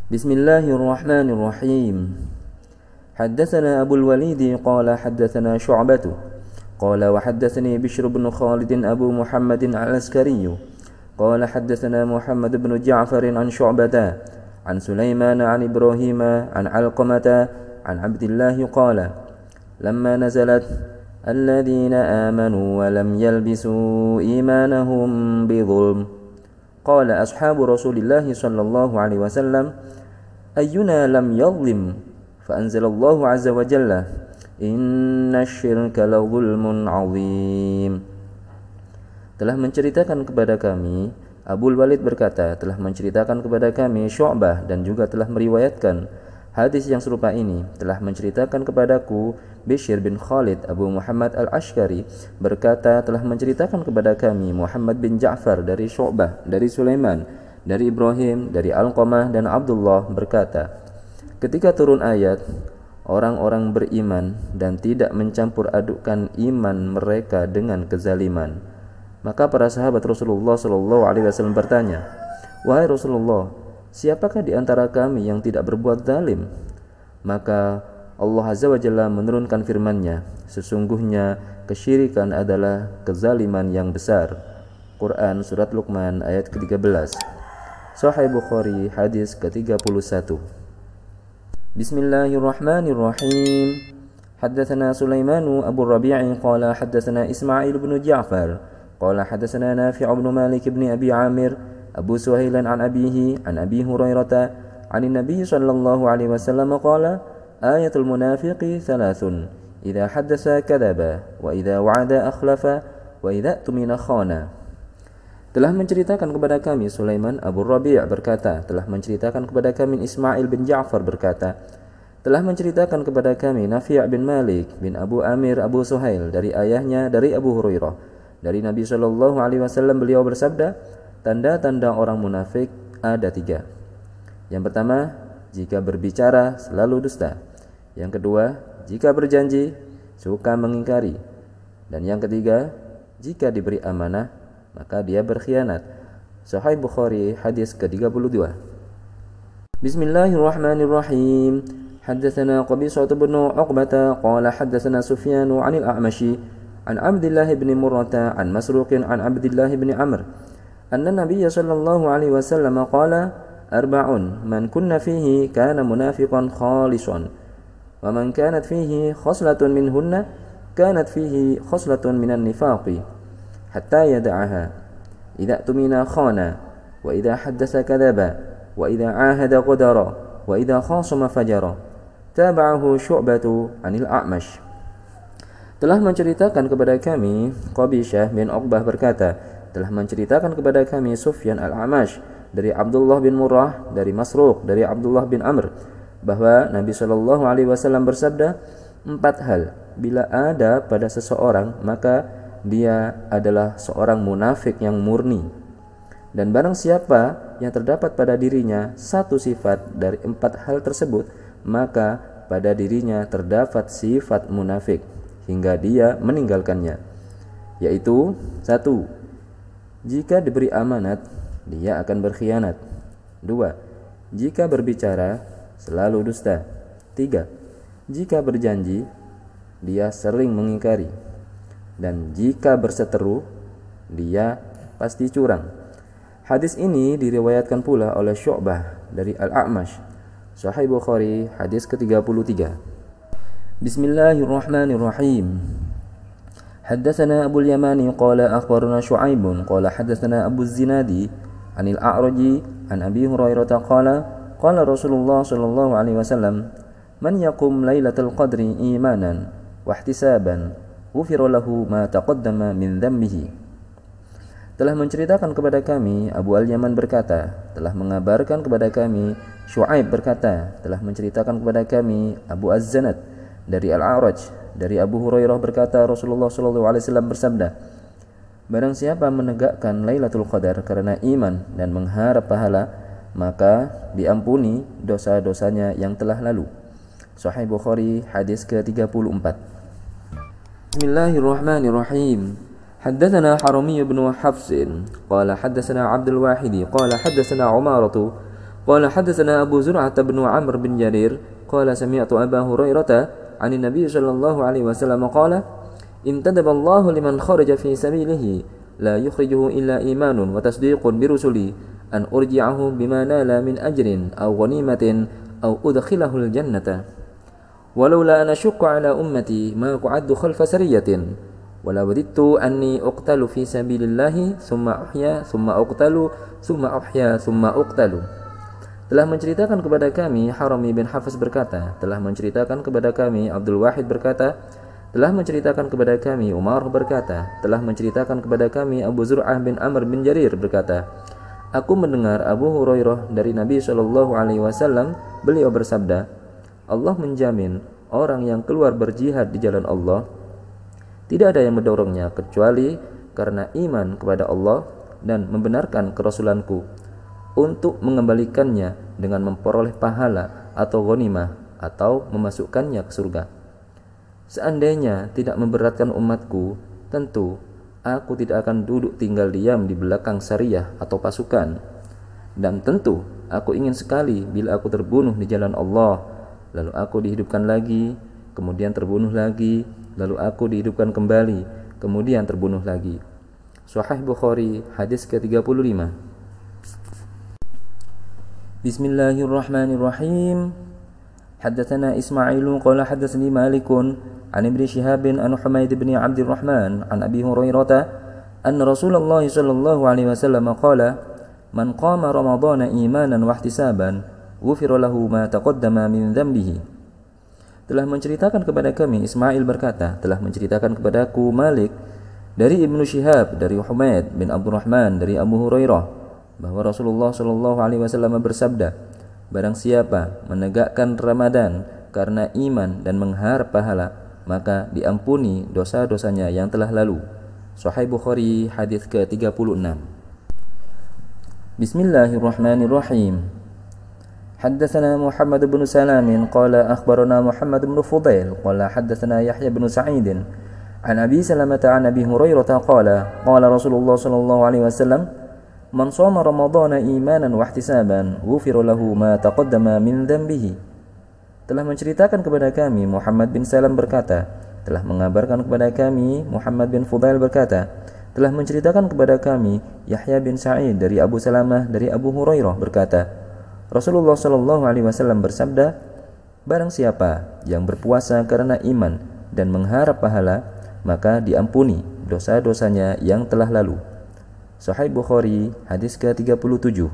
Bismillahirrahmanirrahim. Haddatsana Abul Walid qala haddatsana Syu'bah qala wa haddatsani Bishr bin Khalid Abu Muhammad al-Askari qala haddatsana Muhammad bin Ja'far an Syu'bah an Sulaiman an Ibrahim an Alqamah an Abdullah qala lamma nazalat alladhina amanu wa lam yalbisu imanahum bidhulm qala ashabu Rasulillah sallallahu alaihi wasallam ayyuna lam yadhlim fa anzalallahu azza wa jalla innasyirka la zulmun azim. Telah menceritakan kepada kami, Abul Walid berkata, telah menceritakan kepada kami Syu'bah dan juga telah meriwayatkan hadis yang serupa ini. Telah menceritakan kepadaku Bishr bin Khalid Abu Muhammad al-Ashkari berkata, telah menceritakan kepada kami Muhammad bin Ja'far dari Syu'bah, dari Sulaiman, dari Ibrahim, dari Alqamah dan Abdullah berkata, ketika turun ayat orang-orang beriman dan tidak mencampur adukkan iman mereka dengan kezaliman, maka para sahabat Rasulullah SAW bertanya, wahai Rasulullah, siapakah di antara kami yang tidak berbuat zalim? Maka Allah Azza wa Jalla menurunkan firman-Nya, sesungguhnya kesyirikan adalah kezaliman yang besar. Quran Surat Luqman ayat ke-13. Sahih Bukhari hadis ke-31. Bismillahirrahmanirrahim. Haddatsana Sulaiman Abu Rabi' qala haddatsana Ismail bin Ja'far qala haddatsana Nafi' bin Malik bin Abi Amir Abu Suhailan an abihi an Abi Hurairah an Nabi sallallahu alaihi wasallam qala ayatul munafiqi thalathun idza haddatsa kadzaba wa idza wa'ada akhlafa wa idza tumina khana. Telah menceritakan kepada kami Sulaiman Abu Rabi' berkata, telah menceritakan kepada kami Ismail bin Ja'far berkata, telah menceritakan kepada kami Nafi' bin Malik bin Abu Amir Abu Suhail dari ayahnya dari Abu Hurairah dari Nabi sallallahu alaihi wasallam, beliau bersabda, tanda-tanda orang munafik ada 3. Yang pertama, jika berbicara selalu dusta. Yang kedua, jika berjanji suka mengingkari. Dan yang ketiga, jika diberi amanah maka dia berkhianat. Sahih Bukhari hadis ke-32. Bismillahirrahmanirrahim. Haddatsana Qabisah bin Uqbah qala haddatsana Sufyan 'anil A'mashi an Abdullah bin Murrah an Masruq an Abdullah bin Amr anna Nabiy sallallahu alaihi wasallam qala arba'un man kunna fihi kana munafiqan khalisan wa man kanat fihi khoslatun minhunna kanat fihi khoslatun minan nifaqi hatta yada'aha idza tumina khana wa idza haddatsa kadzaba wa idza ahada qadara wa idza khasama fajara. Tabahu Syu'batu 'anil A'mash. Telah menceritakan kepada kami Qabishah bin Uqbah berkata, telah menceritakan kepada kami Sufyan al-A'mash dari Abdullah bin Murrah dari Masruq dari Abdullah bin Amr bahwa Nabi sallallahu alaihi wasallam bersabda, 4 hal bila ada pada seseorang maka dia adalah seorang munafik yang murni, dan barang siapa yang terdapat pada dirinya satu sifat dari 4 hal tersebut maka pada dirinya terdapat sifat munafik hingga dia meninggalkannya, yaitu 1. Jika diberi amanat dia akan berkhianat. 2. Jika berbicara selalu dusta. 3. Jika berjanji dia sering mengingkari. Dan jika berseteru dia pasti curang. Hadis ini diriwayatkan pula oleh Syu'bah dari Al-A'mash. Sahih Bukhari hadis ke-33. Bismillahirrahmanirrahim. Haddatsana Abu al-Yamani qala akhbarana Syu'aib qala haddatsana Abu az-Zinadi 'anil A'raji an Abi Hurairah qala qala Rasulullah sallallahu alaihi wasallam man yaqum lailatul qadri imanan wa ihtisaban ghufira lahu ma taqaddama min dhanbihi. Telah menceritakan kepada kami Abu al-Yaman berkata, telah mengabarkan kepada kami Syu'aib berkata, telah menceritakan kepada kami Abu Az-Zanad dari Al-A'raj dari Abu Hurairah berkata, Rasulullah sallallahu alaihi wasallam bersabda, barang siapa menegakkan Lailatul Qadar karena iman dan mengharap pahala, maka diampuni dosa-dosanya yang telah lalu. Sahih Bukhari hadis ke-34. Bismillahirrahmanirrahim. Haddatsana Harami bin Hafs qala haddatsana Abdul Wahid qala haddatsana Umarah Qala hadatsana Abu Zur'ah bin Amr bin Jarir qala sami'tu Abu Hurairah 'ani Nabi sallallahu alaihi wasallam qala intadaballahu liman kharaja fi sabilihi la yukhrijuhu illa imanun wa tasdiqun bi rusuli an urji'ahu bima nala min ajrin aw ghanimatin aw udkhilahu al-jannata walaula an ashqa ala ummati ma qa'adtu khalfa sariyatin wala wadittu anni uqtalu fi sabilillahi thumma uhya thumma uqtalu thumma uhya thumma uqtalu. Telah menceritakan kepada kami Harami bin Hafiz berkata, telah menceritakan kepada kami Abdul Wahid berkata, telah menceritakan kepada kami Umar berkata, telah menceritakan kepada kami Abu Zur'ah bin Amr bin Jarir berkata, aku mendengar Abu Hurairah dari Nabi sallallahu alaihi wasallam, beliau bersabda, Allah menjamin orang yang keluar berjihad di jalan Allah tidak ada yang mendorongnya kecuali karena iman kepada Allah dan membenarkan kerasulanku untuk mengembalikannya dengan memperoleh pahala atau ghanimah atau memasukkannya ke surga. Seandainya tidak memberatkan umatku, tentu aku tidak akan duduk tinggal diam di belakang sariyah atau pasukan. Dan tentu aku ingin sekali bila aku terbunuh di jalan Allah, lalu aku dihidupkan lagi, kemudian terbunuh lagi, lalu aku dihidupkan kembali, kemudian terbunuh lagi. Sahih Bukhari, hadis ke-35. Bismillahirrahmanirrahim. Haddatsana Ismailu qala haddatsani Malikun an Ibn Shihab an Humaid bin Abdurrahman an Abi Hurairah anna Rasulullah sallallahu alaihi wasallam qala man qama ramadhana imanan wa ihtisaban ghufira lahu ma taqaddama min dhanbihi. Telah menceritakan kepada kami Ismail berkata, telah menceritakan kepadaku Malik dari Ibnu Shihab dari Humaid bin Abdurrahman dari Abu Hurairah bahwa Rasulullah sallallahu alaihi wasallam bersabda, barang siapa menegakkan Ramadan karena iman dan mengharap pahala, maka diampuni dosa-dosanya yang telah lalu. Sahih Bukhari, hadis ke-36. Bismillahirrahmanirrahim. حدثنا محمد بن سلام قال أخبرنا محمد بن فضيل قال حدثنا يحيى بن سعيد عن أبي سلمة عن أبي هريرة قال قال رسول الله صلى الله عليه وسلم من صام رمضان إيمانا واحتسابا غفر له ما تقدم من ذنبه. Telah menceritakan kepada kami Muhammad bin Salam berkata, telah mengabarkan kepada kami Muhammad bin Fudail berkata, telah menceritakan kepada kami Yahya bin Sa'id dari Abu Salamah dari Abu Hurairah berkata, Rasulullah sallallahu alaihi wasallam bersabda, barang siapa yang berpuasa karena iman dan mengharap pahala, maka diampuni dosa-dosanya yang telah lalu. Sahih Bukhari, hadis ke-37.